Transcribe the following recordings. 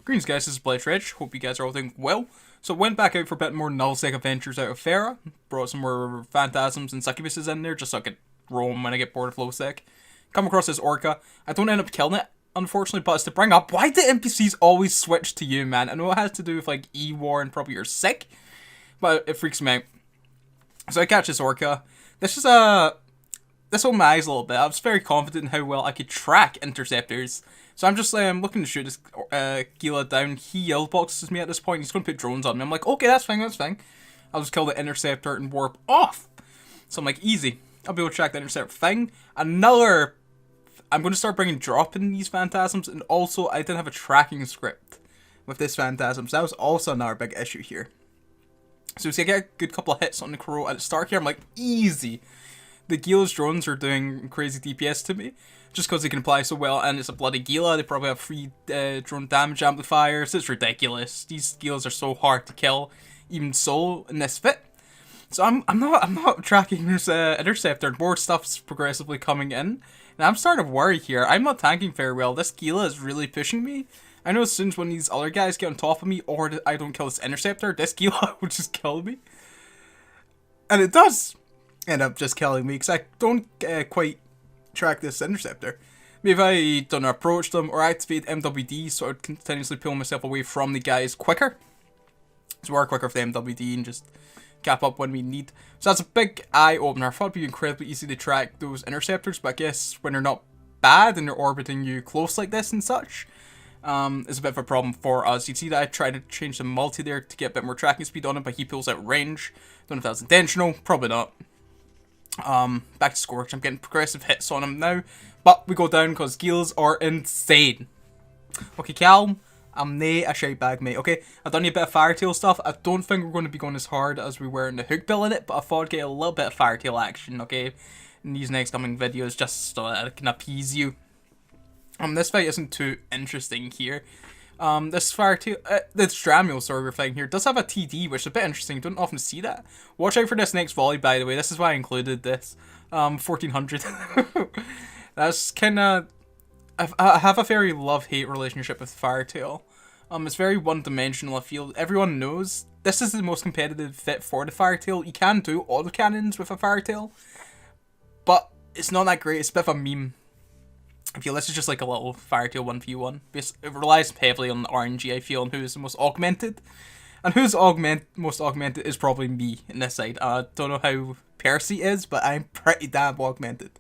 Greetings guys, this is Rich. Hope you guys are all doing well. So went back out for a bit more nullsec adventures out of Farah. Brought some more phantasms and succubuses in there just so I could roam when I get bored of lowsec. Come across this orca. I don't end up killing it, unfortunately, but it's to bring up, why do NPCs always switch to you, man? I know it has to do with like E-War and probably you're sick, but it freaks me out. So I catch this orca. This opened my eyes a little bit. I was very confident in how well I could track interceptors. So I'm just looking to shoot this Gila down. He yellow boxes me at this point. He's going to put drones on me. I'm like, okay, that's fine, that's fine. I'll just kill the interceptor and warp off. So I'm like, easy. I'll be able to track the interceptor thing. I'm going to start bringing drop in these phantasms. And also, I didn't have a tracking script with this phantasm. So that was also another big issue here. So as I get a good couple of hits on the crow at the start here, I'm like, easy. The Gila's drones are doing crazy DPS to me, just because they can apply so well, and it's a bloody Gila. They probably have free drone damage amplifiers. It's ridiculous. These Gilas are so hard to kill, even so in this fit. So I'm not tracking this interceptor. More stuff's progressively coming in, and I'm starting to worry here. I'm not tanking very well. This Gila is really pushing me. I know as soon as one of these other guys get on top of me, or I don't kill this interceptor, this Gila will just kill me, and it does end up just killing me because I don't quite track this interceptor. Maybe if I don't approach them or activate MWD, so I'd continuously pull myself away from the guys quicker. So we're quicker with the MWD and just cap up when we need. So that's a big eye opener. I thought it'd be incredibly easy to track those interceptors, but I guess when they're not bad and they're orbiting you close like this and such, is a bit of a problem for us. You see that I tried to change the multi there to get a bit more tracking speed on him, but he pulls out range. Don't know if that was intentional, probably not. Back to Scorch. I'm getting progressive hits on him now, but we go down because Gilas are insane. Okay, calm. I'm nae a shite bag, mate. Okay, I've done a bit of Firetail stuff. I don't think we're going to be going as hard as we were in the hook bill in it, but I thought I'd get a little bit of Firetail action, okay, in these next coming videos, just so that I can appease you. This fight isn't too interesting here. This Firetail, the Stramule, sorry, we're fighting here, does have a TD, which is a bit interesting. You don't often see that. Watch out for this next volley, by the way. This is why I included this. 1400. That's kind of... I have a very love-hate relationship with Firetail. It's very one-dimensional, I feel. Everyone knows this is the most competitive fit for the Firetail. You can do autocannons with a Firetail, but it's not that great. It's a bit of a meme. I feel this is just like a little Firetail 1v1. It relies heavily on the RNG, I feel, and who is the most augmented. And who's most augmented is probably me in this side. I don't know how Percy is, but I'm pretty damn augmented.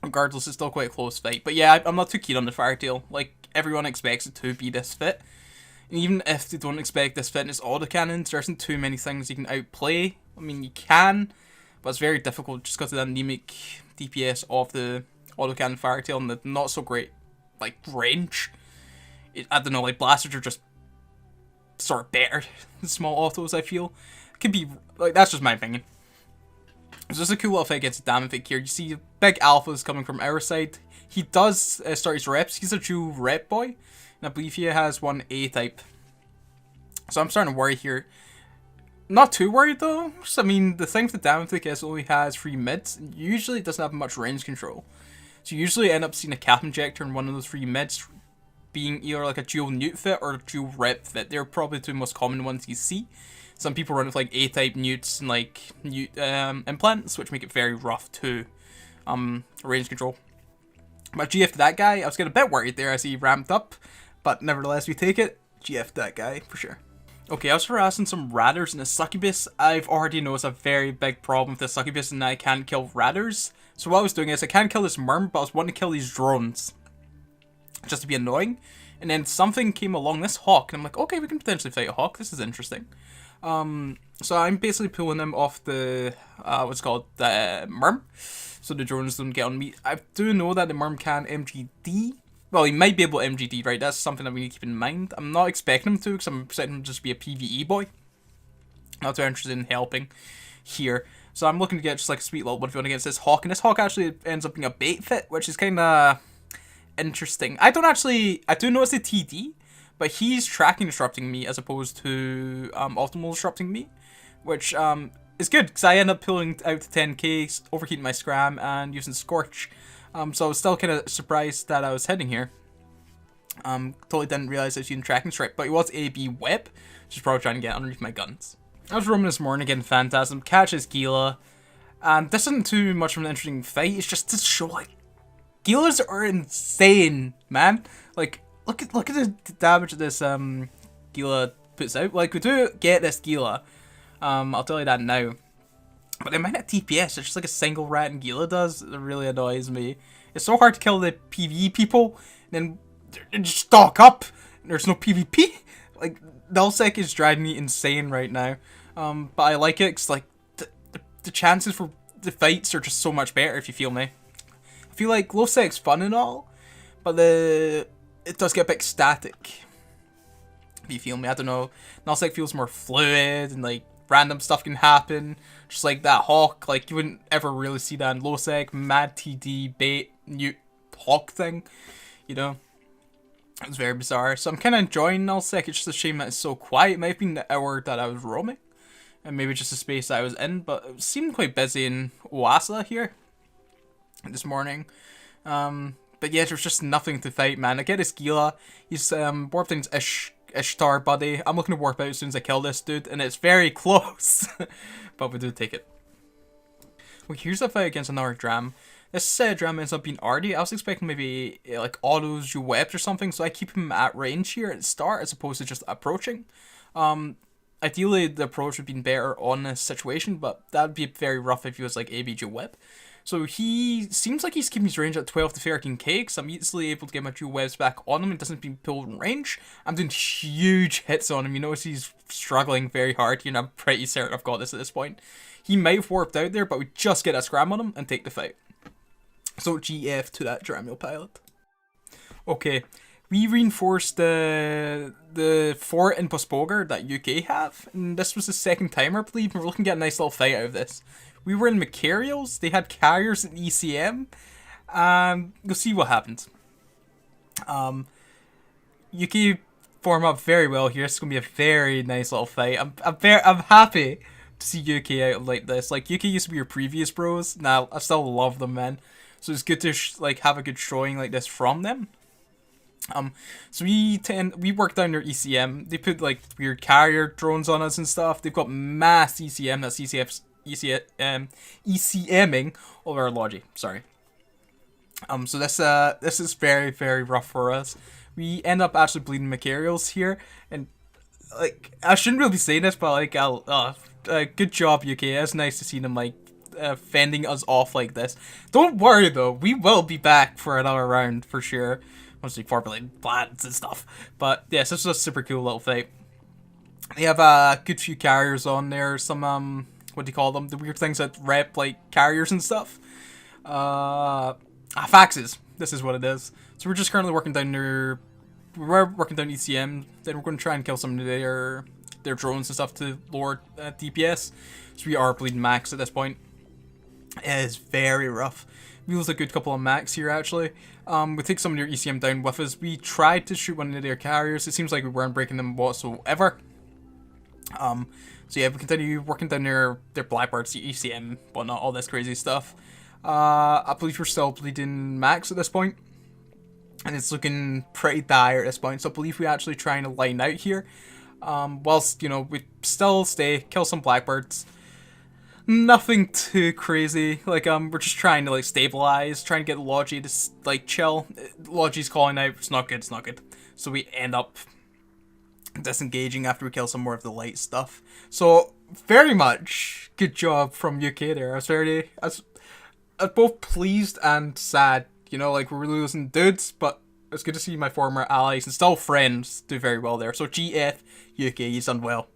Regardless, it's still quite a close fight. But yeah, I'm not too keen on the Firetail. Like, everyone expects it to be this fit. And even if they don't expect this fit and it's autocannons, there isn't too many things you can outplay. I mean, you can, but it's very difficult just because of the anemic DPS of the autocannon Firetail and the not so great like range. I don't know, like blasters are just sort of better than small autos, I feel. It could be like, that's just my opinion. So this is a cool little fight against Damavik here. You see big alphas coming from our side. He does start his reps. He's a dual rep boy, and I believe he has one A type. So I'm starting to worry here. Not too worried though. I mean, the thing with the Damavik is it only has 3 mids. Usually it doesn't have much range control. So you usually end up seeing a cap injector in one of those 3 mids being either like a dual newt fit or a dual rep fit. They're probably the 2 most common ones you see. Some people run with like A-type newts and like newt implants, which make it very rough to range control. But GF to that guy, I was getting a bit worried there as he ramped up, but nevertheless we take it. GF to that guy for sure. Okay, I was harassing some ratters and a succubus. I've already noticed a very big problem with the succubus and I can't kill ratters. So what I was doing is I can't kill this merm, but I was wanting to kill these drones. Just to be annoying. And then something came along, this hawk, and I'm like, okay, we can potentially fight a hawk. This is interesting. So I'm basically pulling them off the, what's called, the merm. So the drones don't get on me. I do know that the merm can MGD. Well, he might be able to MGD, right? That's something that we need to keep in mind. I'm not expecting him to, because I'm expecting him to just be a PvE boy. Not too interested in helping here. So I'm looking to get just like a sweet little 1v1 against this hawk. And this hawk actually ends up being a bait fit, which is kind of interesting. I do notice the TD, but he's tracking disrupting me as opposed to optimal disrupting me. Which is good, because I end up pulling out to 10k, overheating my scram, and using Scorch. So I was still kind of surprised that I was heading here. Totally didn't realize I was using tracking strike, but he was AB Web, just probably trying to get underneath my guns. I was roaming this morning again, Phantasm, catches Gila, and this isn't too much of an interesting fight, it's just to show, like, Gilas are insane, man. Like, look at the damage that this, Gila puts out. Like, we do get this Gila, I'll tell you that now. But the amount of TPS, it's just like a single rat and Gila does, it really annoys me. It's so hard to kill the PvE people, and then they just stock up, and there's no PvP. Like, Nullsec is driving me insane right now. But I like it, because, like, the chances for the fights are just so much better, if you feel me. I feel like Nullsec's fun and all, but it does get a bit static. If you feel me, I don't know. Nullsec feels more fluid, and, like, random stuff can happen. Just like that Hawk, like, you wouldn't ever really see that in Nullsec. Mad TD, bait, Newt, Hawk thing, you know? It was very bizarre. So I'm kind of enjoying Nullsec. It's just a shame that it's so quiet. It might have been the hour that I was roaming, and maybe just the space that I was in, but it seemed quite busy in Oasa here this morning. But yeah, there's just nothing to fight, man. I get this Gila. He's warped in his Ishtar buddy. I'm looking to warp out as soon as I kill this dude, and it's very close. But we do take it. Well, here's a fight against another Dram. This Dram ends up being Artie. I was expecting maybe like autos you webs or something, so I keep him at range here at the start as opposed to just approaching. Ideally, the approach would be better on this situation, but that'd be very rough if he was like ABJ web. So he seems like he's keeping his range at 12 to 13k, because I'm easily able to get my dual webs back on him and doesn't being pulled in range. I'm doing huge hits on him. You notice he's struggling very hard here, and I'm pretty certain I've got this at this point. He might have warped out there, but we just get a scram on him and take the fight. So GF to that Dramule pilot. Okay, we reinforced the fort in Pospoger that UK have, and this was the second time I believe, and we're looking to get a nice little fight out of this. We were in Macarials, they had carriers in ECM, you'll see what happens. UK form up very well here. It's gonna be a very nice little fight. I'm happy to see UK out like this. Like, UK used to be your previous bros. Now I still love them, man. So it's good to like have a good showing like this from them. So we work down their ECM. They put like weird carrier drones on us and stuff. They've got mass ECM. That's ECMing over our logi. Sorry. So this is very, very rough for us. We end up actually bleeding Macarials here, and like I shouldn't really be saying this, but like good job UK. It's nice to see them like fending us off like this. Don't worry though, we will be back for another round for sure. Once we formulate plans and stuff. But yes, this was a super cool little fight. They have a good few carriers on there. Some what do you call them? The weird things that rep like carriers and stuff. Faxes. This is what it is. So we're just currently working down their. We're working down ECM. Then we're going to try and kill some of their drones and stuff to lower DPS. So we are bleeding max at this point. It is very rough. We lose a good couple of max here actually. We take some of their ECM down with us. We tried to shoot one of their carriers. It seems like we weren't breaking them whatsoever. So yeah, we continue working down their Blackbirds, ECM, whatnot, all this crazy stuff. I believe we're still bleeding max at this point, and it's looking pretty dire at this point. So I believe we're actually trying to line out here. Whilst, you know, we still stay, kill some Blackbirds. Nothing too crazy. Like, we're just trying to, like, stabilize, trying to get Logi to, like, chill. Logi's calling out, it's not good, it's not good. So we end up disengaging after we kill some more of the light stuff. So, very much good job from UK there. I was both pleased and sad. You know, like, we're losing dudes, but it's good to see my former allies and still friends do very well there. So, GF, UK, he's done well.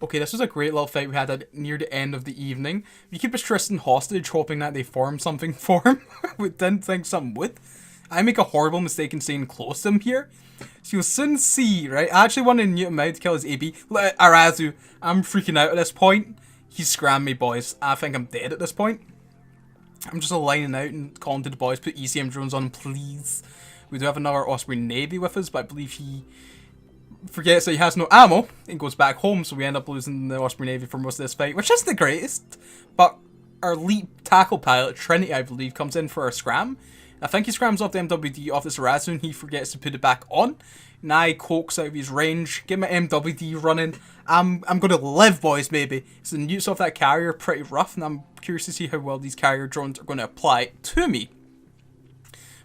Okay, this was a great little fight we had at near the end of the evening. We keep us Tristan hostage, hoping that they form something for him. We didn't think something would. I make a horrible mistake in staying close to him here. So you'll soon see, right? I actually wanted to mute him out to kill his AB. Arazu, I'm freaking out at this point. He scrammed me, boys. I think I'm dead at this point. I'm just lining out and calling to the boys, put ECM drones on him, please. We do have another Osprey Navy with us, but I believe he forgets that he has no ammo and goes back home, so we end up losing the Osprey Navy for most of this fight, which isn't the greatest. But our elite tackle pilot, Trinity, I believe, comes in for a scram, I think he scrams off the MWD off this Razoo and he forgets to put it back on. And I coax out of his range, get my MWD running. I'm gonna live, boys, maybe. So the newts off that carrier pretty rough, and I'm curious to see how well these carrier drones are gonna apply to me.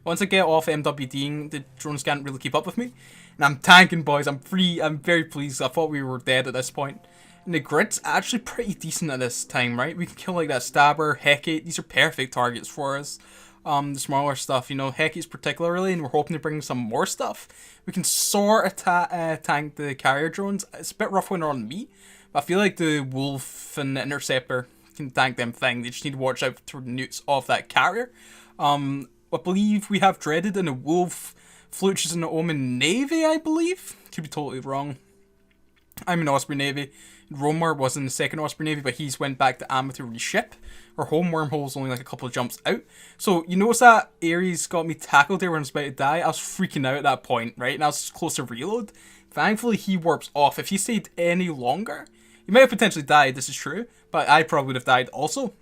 Once I get off MWDing, the drones can't really keep up with me. And I'm tanking, boys. I'm free. I'm very pleased. I thought we were dead at this point. And the grid's actually pretty decent at this time, right? We can kill like that Stabber, Hecate. These are perfect targets for us. The smaller stuff, you know, Hecate's particularly, and we're hoping to bring some more stuff. We can sort of tank the carrier drones. It's a bit rough when they're on me, but I feel like the Wolf and the Interceptor can tank them thing. They just need to watch out for the newts of that carrier. I believe we have Dreaded and a Wolf. Flutch is in the Omen Navy, I believe. Could be totally wrong. I'm in Osprey Navy. Romer was in the second Osprey Navy, but he's went back to Amma to reship. Our home wormhole's only like a couple of jumps out. So, you notice that Ares got me tackled there when I was about to die? I was freaking out at that point, right? And I was close to reload. Thankfully, he warps off. If he stayed any longer, he might have potentially died, this is true. But I probably would have died also.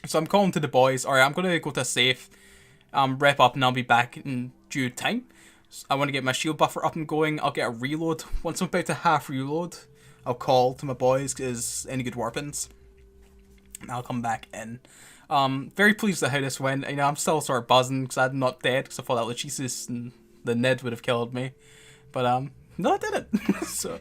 So I'm calling to the boys. Alright, I'm going to go to a safe. Rep up and I'll be back in due time. So I want to get my shield buffer up and going. I'll get a reload. Once I'm about to half reload, I'll call to my boys, because any good weapons. And I'll come back in. Very pleased with how this went. You know, I'm still sort of buzzing because I'm not dead, because I thought that Lachesis and the Ned would have killed me. But no, it didn't. So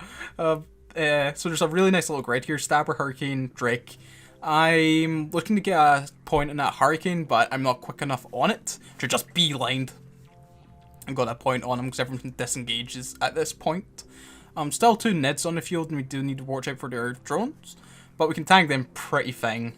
there's a really nice little grid here. Stabber, Hurricane, Drake. I'm looking to get a point on that Hurricane, but I'm not quick enough on it to just beelined and got a point on him because everything disengages at this point. Still 2 Neds on the field, and we do need to watch out for their drones, but we can tank them pretty fine,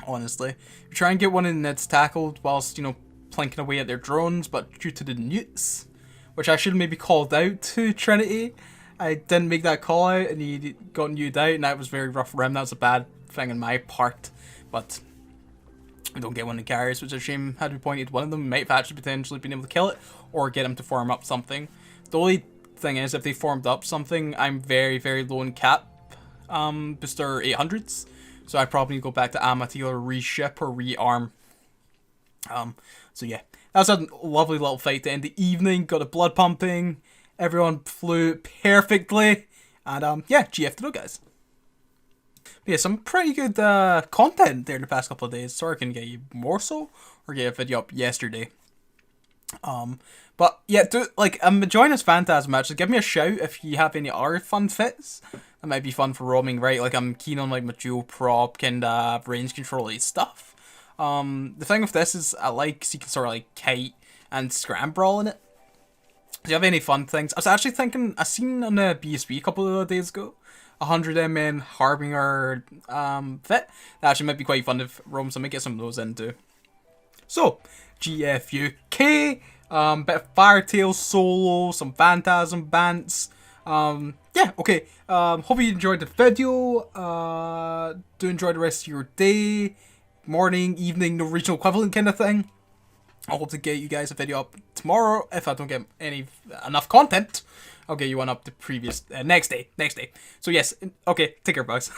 honestly. We try and get one of the Neds tackled whilst, you know, plinking away at their drones, but due to the newts, which I should have maybe called out to Trinity, I didn't make that call out, and he got newed out, and that was very rough for him. That was a bad thing on my part, but we don't get one of the carriers, which is a shame. Had we pointed one of them, we might have actually potentially been able to kill it, or get him to farm up something. The only thing is, if they formed up something, I'm very, very low in cap booster 800s, so I probably need to go back to Amma to either reship or rearm. So yeah, that was a lovely little fight to end the evening. Got the blood pumping, everyone flew perfectly, and yeah, GF to know, guys. But yeah, some pretty good content there in the past couple of days. Sorry I couldn't get you more so, or get a video up yesterday. But yeah, I'm enjoying this Phantasm match, so give me a shout if you have any other fun fits. That might be fun for roaming, right? Like, I'm keen on like my dual prop, kind of range control stuff. The thing with this is I like, so you can sort of like kite and scram brawl in it. Do you have any fun things? I was actually thinking, I seen on the BSB a couple of days ago, 100 MN Harbinger fit. That actually might be quite fun if roam, so I might get some of those in too. So, GFUK, bit of Firetail solo, some Phantasm Bants. Yeah, okay. Hope you enjoyed the video. Do enjoy the rest of your day, morning, evening, no regional equivalent kind of thing. I hope to get you guys a video up tomorrow. If I don't get enough content, I'll get you one up the previous next day. So yes, okay, take care, guys.